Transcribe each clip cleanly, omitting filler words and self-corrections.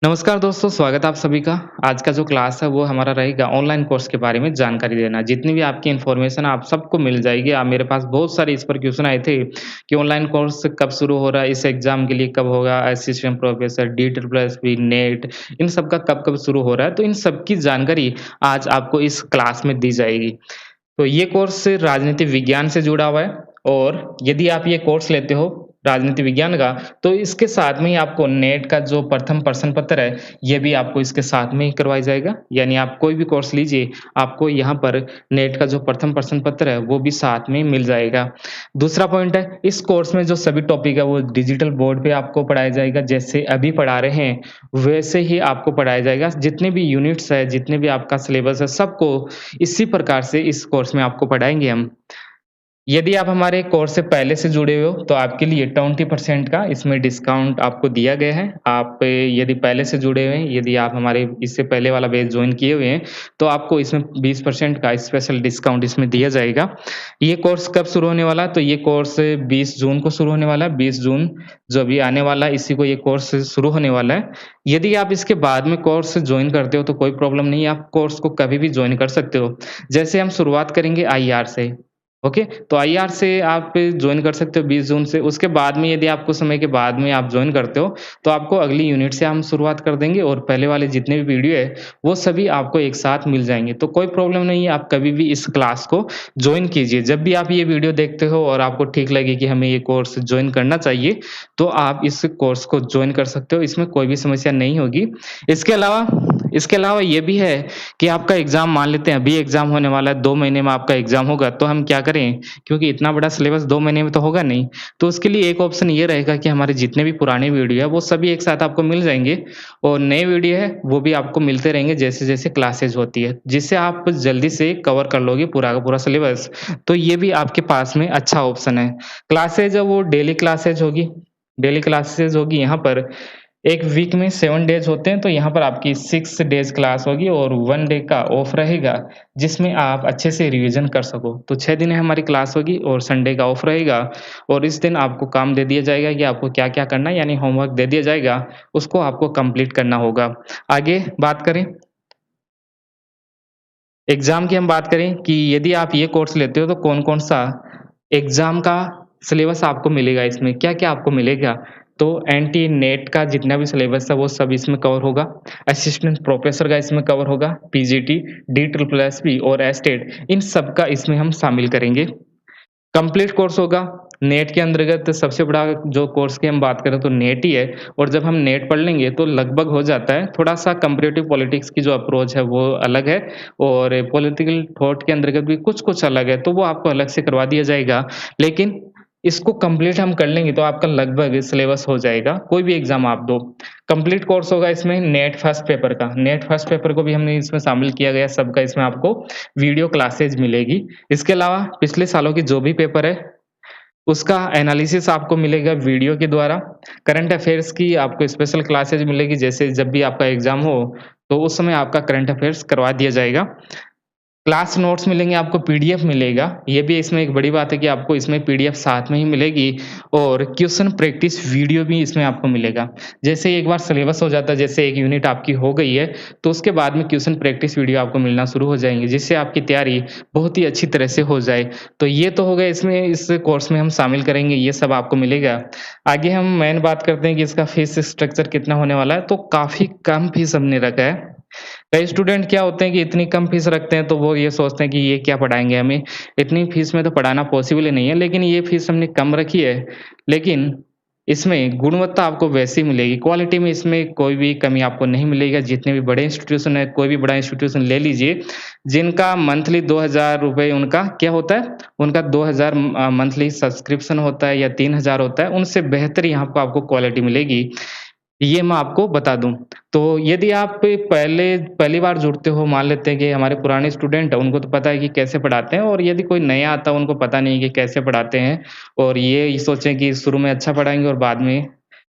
नमस्कार दोस्तों, स्वागत है आप सभी का। आज का जो क्लास है वो हमारा रहेगा ऑनलाइन कोर्स के बारे में जानकारी देना। जितनी भी आपकी इन्फॉर्मेशन है आप सबको मिल जाएगी। मेरे पास बहुत सारे इस पर क्वेश्चन आए थे कि ऑनलाइन कोर्स कब शुरू हो रहा है, इस एग्ज़ाम के लिए कब होगा, असिस्टेंट प्रोफेसर, DEET नेट इन सब का कब-कब शुरू हो रहा है। तो इन सब की जानकारी आज आपको इस क्लास में दी जाएगी। तो ये कोर्स राजनीति विज्ञान से जुड़ा हुआ है और यदि आप ये कोर्स लेते हो राजनीति विज्ञान का, तो इसके साथ में ही आपको नेट का जो प्रथम प्रश्न पत्र है, ये भी आपको इसके साथ में ही करवाया जाएगा। यानी आप कोई भी कोर्स लीजिए, आपको यहाँ पर नेट का जो प्रथम प्रश्न पत्र है, वो भी साथ में मिल जाएगा। दूसरा पॉइंट है, इस कोर्स में जो सभी टॉपिक है, वो डिजिटल बोर्ड पे आपको पढ़ाया जाएगा। जैसे अभी पढ़ा रहे हैं, वैसे ही आपको पढ़ाया जाएगा। जितने भी यूनिट्स है, जितने भी आपका सिलेबस है, सबको इसी प्रकार से इस कोर्स में आपको पढ़ाएँगे हम। यदि आप हमारे कोर्स से पहले से जुड़े हुए हो, तो आपके लिए 20% का इसमें डिस्काउंट आपको दिया गया है। आप यदि पहले से जुड़े हुए हैं, यदि आप हमारे इससे पहले वाला बैच जॉइन किए हुए हैं, तो आपको इसमें 20% का स्पेशल डिस्काउंट इसमें दिया जाएगा। ये कोर्स कब शुरू होने वाला है? तो ये कोर्स 20 जून को शुरू होने वाला है। 20 जून जो अभी आने वाला है, इसी को ये कोर्स शुरू होने वाला है। यदि आप इसके बाद में कोर्स जॉइन करते हो, तो कोई प्रॉब्लम नहीं है, आप कोर्स को कभी भी जॉइन कर सकते हो। जैसे हम शुरुआत करेंगे आईआर से। ओके, तो आईआर से आप जॉइन कर सकते हो 20 जून से। उसके बाद में यदि आप कुछ समय के बाद में आप जॉइन करते हो, तो आपको अगली यूनिट से हम शुरुआत कर देंगे और पहले वाले जितने भी वीडियो है, वो सभी आपको एक साथ मिल जाएँगे। तो कोई प्रॉब्लम नहीं है, आप कभी भी इस क्लास को जॉइन कीजिए। जब भी आप ये वीडियो देखते हो और आपको ठीक लगे कि हमें ये कोर्स जॉइन करना चाहिए, तो आप इस कोर्स को जॉइन कर सकते हो, इसमें कोई भी समस्या नहीं होगी। इसके अलावा इसके अलावा ये भी है कि आपका एग्ज़ाम मान लेते हैं अभी एग्ज़ाम होने वाला है, 2 महीने में आपका एग्ज़ाम होगा, तो हम क्या करें? क्योंकि इतना बड़ा सिलेबस 2 महीने में तो होगा नहीं, तो उसके लिए एक ऑप्शन ये रहेगा कि हमारे जितने भी पुराने वीडियो है, वो सभी एक साथ आपको मिल जाएँगे और नए वीडियो है, वो भी आपको मिलते रहेंगे जैसे-जैसे क्लासेज़ होती है, जिससे आप जल्दी से कवर कर लोगे पूरा का पूरा सिलेबस। तो ये भी आपके पास में अच्छा ऑप्शन है। क्लासेज़ है वो डेली क्लासेज़ होगी यहाँ पर। 1 वीक में 7 डेज़ होते हैं, तो यहाँ पर आपकी 6 डेज़ क्लास होगी और 1 डे का ऑफ रहेगा, जिसमें आप अच्छे से रिवीज़न कर सको। तो 6 दिन है हमारी क्लास होगी और संडे का ऑफ रहेगा और इस दिन आपको काम दे दिया जाएगा कि आपको क्या-क्या करना है, यानी होमवर्क दे दिया जाएगा, उसको आपको कंप्लीट करना होगा। आगे बात करें एग्ज़ाम की हम बात करें कि यदि आप ये कोर्स लेते हो तो कौन-कौन सा एग्ज़ाम का सिलेबस आपको मिलेगा इसमें, क्या-क्या आपको मिलेगा? तो एनटी नेट का जितना भी सिलेबस है वो सब इसमें कवर होगा। असिस्टेंट प्रोफेसर का इसमें कवर होगा, पीजीटी, DSSP और एस्टेट इन सब का इसमें हम शामिल करेंगे। कंप्लीट कोर्स होगा। नेट के अंतर्गत सबसे बड़ा जो कोर्स की हम बात करें तो नेट ही है और जब हम नेट पढ़ लेंगे तो लगभग हो जाता है। थोड़ा-सा कंपैरेटिव पॉलिटिक्स की जो अप्रोच है वो अलग है और पॉलिटिकल थॉट के अंतर्गत भी कुछ-कुछ अलग है, तो वो आपको अलग से करवा दिया जाएगा। लेकिन इसको कंप्लीट हम कर लेंगे तो आपका लगभग सिलेबस हो जाएगा, कोई भी एग्ज़ाम आप दो। कंप्लीट कोर्स होगा इसमें नेट फर्स्ट पेपर का। नेट फर्स्ट पेपर को भी हमने इसमें शामिल किया गया, सबका इसमें आपको वीडियो क्लासेज़ मिलेगी। इसके अलावा पिछले सालों की जो भी पेपर है, उसका एनालिसिस आपको मिलेगा वीडियो के द्वारा। करंट अफ़ेयर्स की आपको स्पेशल क्लासेज़ मिलेगी, जैसे जब भी आपका एग्ज़ाम हो, तो उस समय आपका करंट अफ़ेयर्स करवा दिया जाएगा। क्लास नोट्स मिलेंगे, आपको पीडीएफ मिलेगा। ये भी इसमें एक बड़ी बात है कि आपको इसमें पीडीएफ साथ में ही मिलेगी और क्वेश्चन प्रैक्टिस वीडियो भी इसमें आपको मिलेगा। जैसे एक बार सिलेबस हो जाता है, जैसे एक यूनिट आपकी हो गई है, तो उसके बाद में क्वेश्चन प्रैक्टिस वीडियो आपको मिलना शुरू हो जाएँगे, जिससे आपकी तैयारी बहुत ही अच्छी तरह से हो जाए। तो ये तो हो गया इसमें इस कोर्स में हम शामिल करेंगे, ये सब आपको मिलेगा। आगे हम मेन बात करते हैं कि इसका फीस स्ट्रक्चर कितना होने वाला है, तो काफ़ी कम फीस हमने रखा है। कई स्टूडेंट क्या होते हैं कि इतनी कम फीस रखते हैं, तो वो ये सोचते हैं कि ये क्या पढ़ाएँगे हमें, इतनी फीस में तो पढ़ाना पॉसिबल ही नहीं है, लेकिन ये फीस हमने कम रखी है। लेकिन इसमें गुणवत्ता आपको वैसी मिलेगी, क्वालिटी में इसमें कोई भी कमी आपको नहीं मिलेगा। जितने भी बड़े इंस्टीट्यूशन हैं, कोई भी बड़ा इंस्टीट्यूशन ले लीजिए, जिनका मंथली ₹2000 उनका क्या होता है, उनका 2000 मंथली सब्सक्रिप्शन होता है या 3000 होता है, उनसे बेहतर यहाँ पे आपको क्वालिटी मिलेगी। ये मैं आपको बता दूँ। तो यदि आप पहली बार जुड़ते हो, मान लेते हैं कि हमारे पुराने स्टूडेंट हैं, उनको तो पता है कि कैसे पढ़ाते हैं और यदि कोई नया आता है, उनको पता नहीं है कि कैसे पढ़ाते हैं और ये सोचें कि शुरू में अच्छा पढ़ाएँगे और बाद में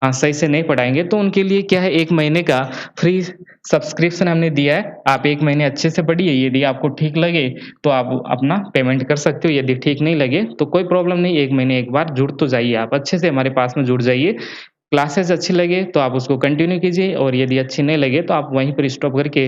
सही से नहीं पढ़ाएँगे, तो उनके लिए क्या है 1 महीने का फ्री सब्सक्रिप्शन हमने दिया है। आप 1 महीने अच्छे से पढ़िए, यदि आपको ठीक लगे, तो आप अपना पेमेंट कर सकते हो, यदि ठीक नहीं लगे, तो कोई प्रॉब्लम नहीं, 1 महीने एक बार जुड़ तो जाइए आप, अच्छे से हमारे पास में जुड़ जाइए। क्लासेस अच्छी लगे तो आप उसको कंटिन्यू कीजिए और यदि अच्छी नहीं लगे तो आप वहीं पर स्टॉप करके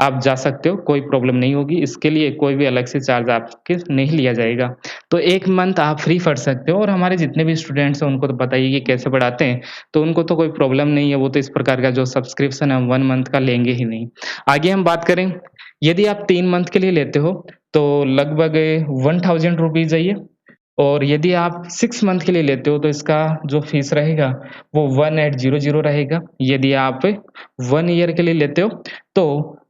आप जा सकते हो, कोई प्रॉब्लम नहीं होगी। इसके लिए कोई भी अलग से चार्ज आपके नहीं लिया जाएगा। तो 1 मंथ आप फ्री पढ़ सकते हो और हमारे जितने भी स्टूडेंट्स हैं उनको तो पता ही है कि कैसे पढ़ाते हैं, तो उनको तो कोई प्रॉब्लम नहीं है, वो तो इस प्रकार का जो सब्सक्रिप्शन है 1 मंथ का लेंगे ही नहीं। आगे हम बात करें, यदि आप 3 मंथ के लिए लेते हो तो लगभग 1000 रुपीज़ है ये। और यदि आप 6 मंथ के लिए लेते हो तो इसका जो फ़ीस रहेगा वो 1800 रहेगा। यदि आप 1 ईयर के लिए लेते हो तो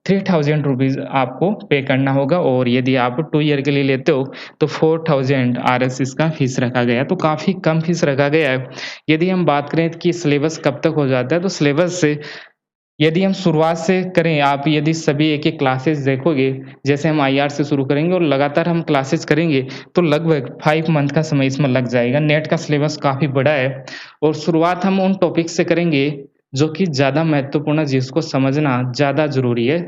3000 रुपीज़ आपको पे करना होगा और यदि आप 2 ईयर के लिए लेते हो तो 4000 आरएस इसका फ़ीस रखा गया है, तो काफ़ी कम फ़ीस रखा गया है। यदि हम बात करें कि सिलेबस कब तक हो जाता है, तो सिलेबस से यदि हम शुरुआत से करें, आप यदि सभी एक-एक क्लासेस देखोगे, जैसे हम आईआर से शुरू करेंगे और लगातार हम क्लासेस करेंगे, तो लगभग 5 मंथ का समय इसमें लग जाएगा। नेट का सिलेबस काफ़ी बड़ा है और शुरुआत हम उन टॉपिक से करेंगे, जो कि ज़्यादा महत्वपूर्ण है, जिसको समझना ज़्यादा ज़रूरी है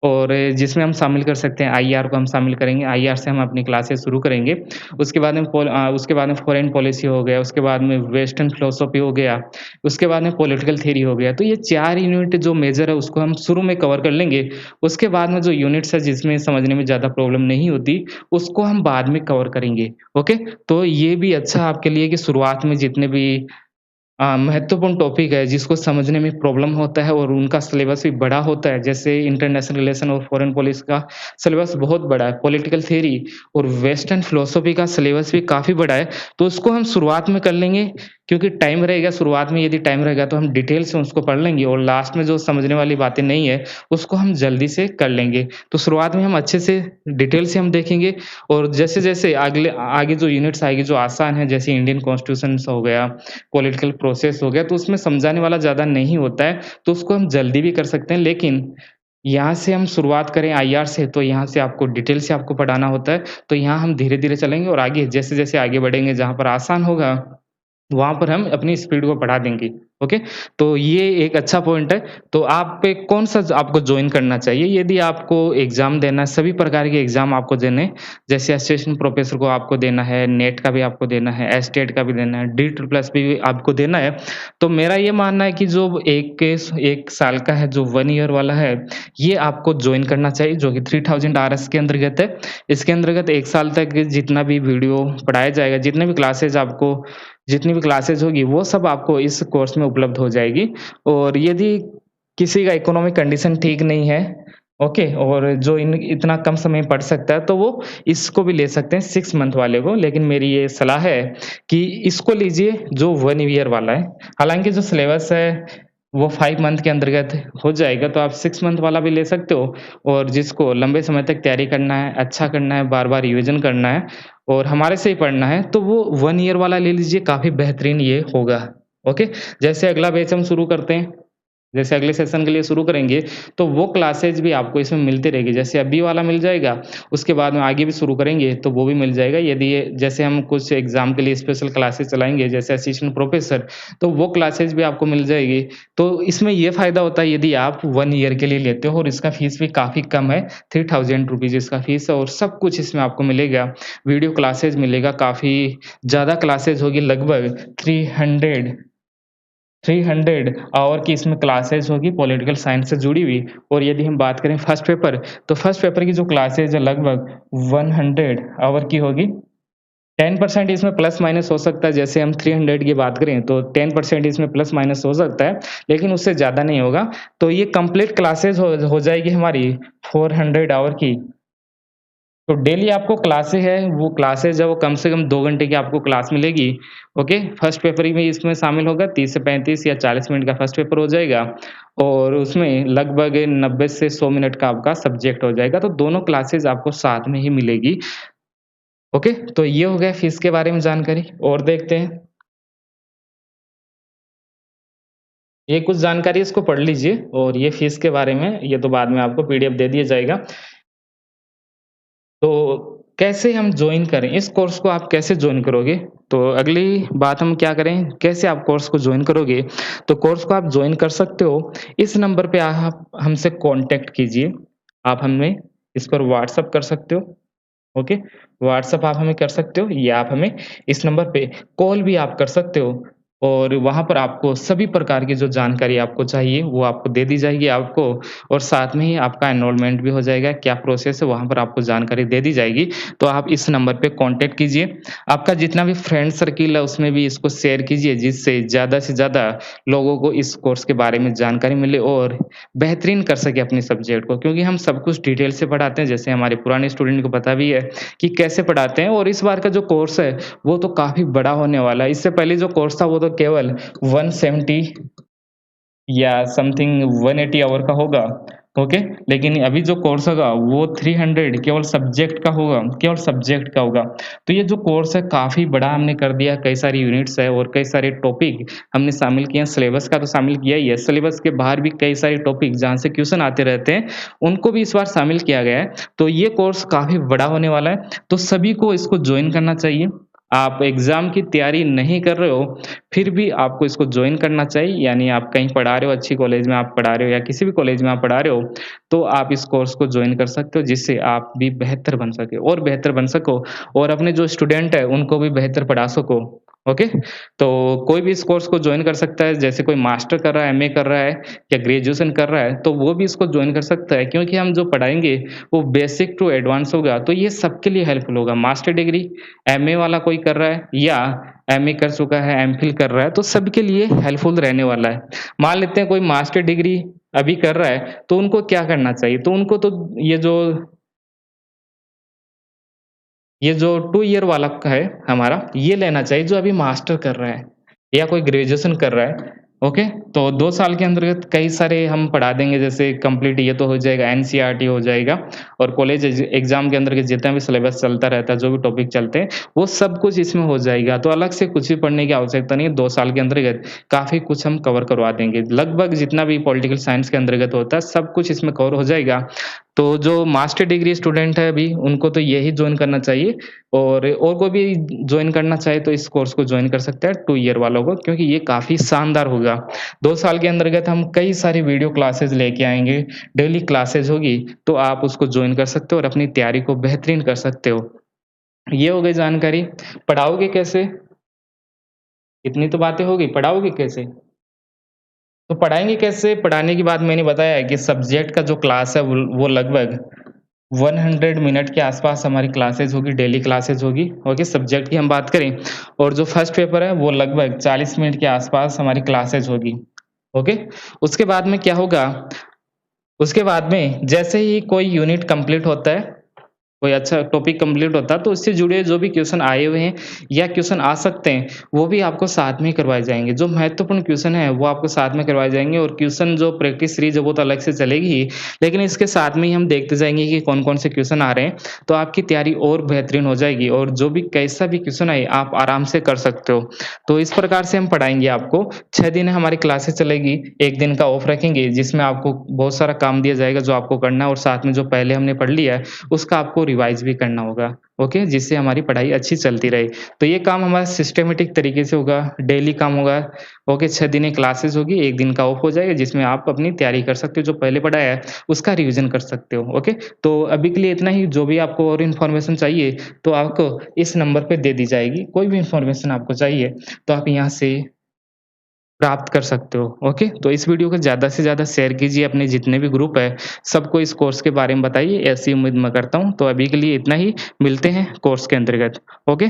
और जिसमें हम शामिल कर सकते हैं, आईआर को हम शामिल करेंगे। आईआर से हम अपनी क्लासेस शुरू करेंगे। उसके बाद में फ़ॉरेन पॉलिसी हो गया, उसके बाद में वेस्टर्न फिलॉसफी हो गया, उसके बाद में पॉलिटिकल थ्योरी हो गया। तो ये 4 यूनिट जो मेजर है उसको हम शुरू में कवर कर लेंगे। उसके बाद में जो यूनिट्स है जिसमें समझने में ज़्यादा प्रॉब्लम नहीं होती, उसको हम बाद में कवर करेंगे। ओके? तो ये भी अच्छा आपके लिए कि शुरुआत में जितने भी महत्वपूर्ण टॉपिक है जिसको समझने में प्रॉब्लम होता है और उनका सिलेबस भी बड़ा होता है, जैसे इंटरनेशनल रिलेशन और फॉरेन पॉलिसी का सिलेबस बहुत बड़ा है, पॉलिटिकल थ्योरी और वेस्टर्न फिलॉसफी का सिलेबस भी काफ़ी बड़ा है, तो उसको हम शुरुआत में कर लेंगे क्योंकि टाइम रहेगा शुरुआत में, यदि टाइम रहेगा तो हम डिटेल से उसको पढ़ लेंगे और लास्ट में जो समझने वाली बातें नहीं है, उसको हम जल्दी से कर लेंगे। तो शुरुआत में हम अच्छे से डिटेल से हम देखेंगे और जैसे-जैसे आगे जो यूनिट्स आएगी जो आसान है, जैसे इंडियन कॉन्स्टिट्यूशंस हो गया, पॉलिटिकल प्रोसेस हो गया, तो उसमें समझाने वाला ज़्यादा नहीं होता है, तो उसको हम जल्दी भी कर सकते हैं। लेकिन यहाँ से हम शुरुआत करें आईआर से, तो यहाँ से आपको डिटेल से आपको पढ़ाना होता है, तो यहाँ हम धीरे-धीरे चलेंगे और आगे जैसे-जैसे आगे बढ़ेंगे, जहाँ पर आसान होगा वहाँ पर हम अपनी स्पीड को बढ़ा देंगे, ओके? तो ये एक अच्छा पॉइंट है। तो आप पे कौन-सा आपको जॉइन करना चाहिए? यदि आपको एग्ज़ाम देना है, सभी प्रकार के एग्ज़ाम आपको देने हैं, जैसे असिस्टेंट प्रोफ़ेसर को आपको देना है, नेट का भी आपको देना है, एस्टेट का भी देना है, डी ट्रिपल एस भी आपको देना है, तो मेरा ये मानना है कि जो 1 साल का है, जो 1 ईयर वाला है, ये आपको जॉइन करना चाहिए, जो कि 3000 आरएस के अंतर्गत है। इसके अंतर्गत 1 साल तक जितना भी वीडियो पढ़ाया जाएगा, जितनी भी क्लासेस होगी वो सब आपको इस कोर्स में उपलब्ध हो जाएगी और यदि किसी का इकोनॉमिक कंडीशन ठीक नहीं है, ओके? और जो इन इतना कम समय में पढ़ सकता है, तो वो इसको भी ले सकते हैं 6 मंथ वाले को। लेकिन मेरी ये सलाह है कि इसको लीजिए जो 1 ईयर वाला है। हालाँकि जो सिलेबस है वो 5 मंथ के अंतर्गत हो जाएगा, तो आप 6 मंथ वाला भी ले सकते हो और जिसको लंबे समय तक तैयारी करना है, अच्छा करना है, बार-बार रिविज़न करना है और हमारे से ही पढ़ना है, तो वो 1 ईयर वाला ले लीजिए, काफ़ी बेहतरीन ये होगा। ओके? जैसे अगला बैच हम शुरू करते हैं, जैसे अगले सेशन के लिए शुरू करेंगे, तो वो क्लासेज भी आपको इसमें मिलती रहेगी। जैसे अभी वाला मिल जाएगा, उसके बाद में आगे भी शुरू करेंगे, तो वो भी मिल जाएगा। यदि ये जैसे हम कुछ एग्ज़ाम के लिए स्पेशल क्लासेस चलाएँगे, जैसे असिस्टेंट प्रोफ़ेसर, तो वो क्लासेज भी आपको मिल जाएगी। तो इसमें ये फ़ायदा होता है यदि आप 1 ईयर के लिए लेते हो और इसका फ़ीस भी काफ़ी कम है, 3000 रुपीज़ इसका फ़ीस है और सब कुछ इसमें आपको मिलेगा। वीडियो क्लासेस मिलेगा, काफ़ी ज़्यादा क्लासेस होगी, लगभग 300 आवर की इसमें क्लासेस होगी पॉलिटिकल साइंस से जुड़ी हुई और यदि हम बात करें फर्स्ट पेपर, तो फर्स्ट पेपर की जो क्लासेस है लगभग 100 आवर की होगी। 10% इसमें प्लस माइनस हो सकता है, जैसे हम 300 की बात करें तो 10% इसमें प्लस माइनस हो सकता है, लेकिन उससे ज़्यादा नहीं होगा। तो ये कंप्लीट क्लासेस हो जाएगी हमारी 400 आवर की। तो डेली आपको क्लासें है, वो क्लासेज़ है वो कम से कम 2 घंटे की आपको क्लास मिलेगी, ओके? फर्स्ट पेपर ही में इसमें शामिल होगा, 30 से 35 या 40 मिनट का फर्स्ट पेपर हो जाएगा और उसमें लगभग 90 से 100 मिनट का आपका सब्जेक्ट हो जाएगा, तो दोनों क्लासेज़ आपको साथ में ही मिलेगी, ओके? तो ये हो गया फीस के बारे में जानकारी और देखते हैं, ये कुछ जानकारी इसको पढ़ लीजिए और ये फीस के बारे में, ये तो बाद में आपको पीडीएफ दे दिया जाएगा। तो कैसे हम जॉइन करें? इस कोर्स को आप कैसे जॉइन करोगे? तो अगली बात हम क्या करें, कैसे आप कोर्स को जॉइन करोगे? तो कोर्स को आप जॉइन कर सकते हो, इस नंबर पे आप हमसे कॉन्टैक्ट कीजिए। आप हमें इस पर व्हाट्सएप कर सकते हो, ओके? व्हाट्सएप आप हमें कर सकते हो या आप हमें इस नंबर पे कॉल भी आप कर सकते हो। और वहाँ पर आपको सभी प्रकार की जो जानकारी आपको चाहिए, वो आपको दे दी जाएगी आपको और साथ में ही आपका एनरोलमेंट भी हो जाएगा। क्या प्रोसेस है, वहाँ पर आपको जानकारी दे दी जाएगी। तो आप इस नंबर पे कॉन्टैक्ट कीजिए। आपका जितना भी फ्रेंड सर्किल है, उसमें भी इसको शेयर कीजिए, जिससे ज़्यादा से ज़्यादा लोगों को इस कोर्स के बारे में जानकारी मिले और बेहतरीन कर सकें अपने सब्जेक्ट को। क्योंकि हम सब कुछ डिटेल से पढ़ाते हैं, जैसे हमारे पुराने स्टूडेंट को पता भी है कि कैसे पढ़ाते हैं और इस बार का जो कोर्स है, वो तो काफ़ी बड़ा होने वाला है। इससे पहले जो कोर्स था वो तो केवल 170 या समथिंग 180 आवर का होगा, ओके? लेकिन अभी जो कोर्स होगा वो 300 केवल सब्जेक्ट का होगा, केवल सब्जेक्ट का होगा। तो ये जो कोर्स है काफ़ी बड़ा हमने कर दिया, कई सारी यूनिट्स है और कई सारे टॉपिक हमने शामिल किए हैं। सिलेबस का तो शामिल किया ही है, सिलेबस के बाहर भी कई सारे टॉपिक जहाँ से क्वेश्चन आते रहते हैं, उनको भी इस बार शामिल किया गया है। तो ये कोर्स काफ़ी बड़ा होने वाला है, तो सभी को इसको जॉइन करना चाहिए। आप एग्ज़ाम की तैयारी नहीं कर रहे हो, फिर भी आपको इसको जॉइन करना चाहिए, यानी आप कहीं पढ़ा रहे हो, अच्छी कॉलेज में आप पढ़ा रहे हो या किसी भी कॉलेज में आप पढ़ा रहे हो, तो आप इस कोर्स को जॉइन कर सकते हो, जिससे आप भी बेहतर बन सके और बेहतर बन सको और अपने जो स्टूडेंट है, उनको भी बेहतर पढ़ा सको। ओके? तो कोई भी इस कोर्स को जॉइन कर सकता है, जैसे कोई मास्टर कर रहा है, एमए कर रहा है या ग्रेजुएशन कर रहा है, तो वो भी इसको जॉइन कर सकता है क्योंकि हम जो पढ़ाएँगे, वो बेसिक टू एडवांस होगा, तो ये सबके लिए हेल्पफुल होगा। मास्टर डिग्री एमए वाला कोई कर रहा है या एमए कर चुका है, एमफिल कर रहा है, तो सबके लिए हेल्पफुल रहने वाला है। मान लेते हैं कोई मास्टर डिग्री अभी कर रहा है, तो उनको क्या करना चाहिए? तो उनको तो ये जो 2 ईयर वाला का है हमारा, ये लेना चाहिए जो अभी मास्टर कर रहा है या कोई ग्रेजुएशन कर रहा है, ओके? तो 2 साल के अंतर्गत कई सारे हम पढ़ा देंगे जैसे कंप्लीट ये तो हो जाएगा एनसीईआरटी हो जाएगा और कॉलेज एग्ज़ाम के अंतर्गत जितना भी सिलेबस चलता रहता है, जो भी टॉपिक चलते हैं, वो सब कुछ इसमें हो जाएगा। तो अलग से कुछ भी पढ़ने की आवश्यकता नहीं है, 2 साल के अंतर्गत काफ़ी कुछ हम कवर करवा देंगे। लगभग जितना भी पॉलिटिकल साइंस के अंतर्गत होता है, सब कुछ इसमें कवर हो जाएगा। तो जो मास्टर डिग्री स्टूडेंट है अभी, उनको तो यही जॉइन करना चाहिए और कोई भी जॉइन करना चाहे तो इस कोर्स को जॉइन कर सकता है 2 ईयर वालों को क्योंकि ये काफ़ी शानदार होगा। 2 साल के अंतर्गत हम कई सारी वीडियो क्लासेस लेके आएँगे, डेली क्लासेस होगी, तो आप उसको जॉइन कर सकते हो और अपनी तैयारी को बेहतरीन कर सकते हो। ये हो गई जानकारी। पढ़ाओगे कैसे? इतनी तो बातें हो गई, पढ़ाओगे कैसे? तो पढ़ाएँगे कैसे? पढ़ाने की बात मैंने बताया है कि सब्जेक्ट का जो क्लास है वो लगभग 100 मिनट के आसपास हमारी क्लासेज़ होगी, डेली क्लासेज़ होगी, ओके? सब्जेक्ट की हम बात करें और जो फर्स्ट पेपर है वो लगभग 40 मिनट के आसपास हमारी क्लासेज़ होगी, ओके? उसके बाद में क्या होगा, उसके बाद में जैसे ही कोई यूनिट कंप्लीट होता है कोई अच्छा टॉपिक कंप्लीट होता है, तो उससे जुड़े जो भी क्वेश्चन आए हुए हैं या क्वेश्चन आ सकते हैं, वो भी आपको साथ में ही करवाए जाएँगे। जो महत्वपूर्ण क्वेश्चन है, वो आपको साथ में करवाए जाएँगे और क्वेश्चन जो प्रैक्टिस सीरीज़ है, वो तो अलग से चलेगी ही, लेकिन इसके साथ में ही हम देखते जाएँगे कि कौन-कौन से क्वेश्चन आ रहे हैं, तो आपकी तैयारी और बेहतरीन हो जाएगी और जो भी कैसा भी क्वेश्चन आए, आप आराम से कर सकते हो। तो इस प्रकार से हम पढ़ाएँगे आपको, 6 दिन हमारी क्लासेस चलेगी, 1 दिन का ऑफ रखेंगे, जिसमें आपको बहुत सारा काम दिया जाएगा, जो आपको करना है और साथ में जो पहले हमने पढ़ लिया है, उसका आपको रिवाइज़ भी करना होगा, ओके? जिससे हमारी पढ़ाई अच्छी चलती रहे। तो ये काम हमारा सिस्टमैटिक तरीके से होगा, डेली काम होगा, ओके? 6 दिन की क्लासेस होगी, 1 दिन का ऑफ हो जाएगा जिसमें आप अपनी तैयारी कर सकते हो, जो पहले पढ़ाया है उसका रिवीज़न कर सकते हो, ओके? तो अभी के लिए इतना ही, जो भी आपको और इन्फॉर्मेशन चाहिए तो आपको इस नंबर पे दे दी जाएगी। कोई भी इन्फॉर्मेशन आपको चाहिए तो आप यहाँ से प्राप्त कर सकते हो, ओके? तो इस वीडियो को ज़्यादा से ज़्यादा शेयर कीजिए, अपने जितने भी ग्रुप है, सबको इस कोर्स के बारे में बताइए, ऐसी उम्मीद मैं करता हूँ। तो अभी के लिए इतना ही, मिलते हैं कोर्स के अंतर्गत, ओके?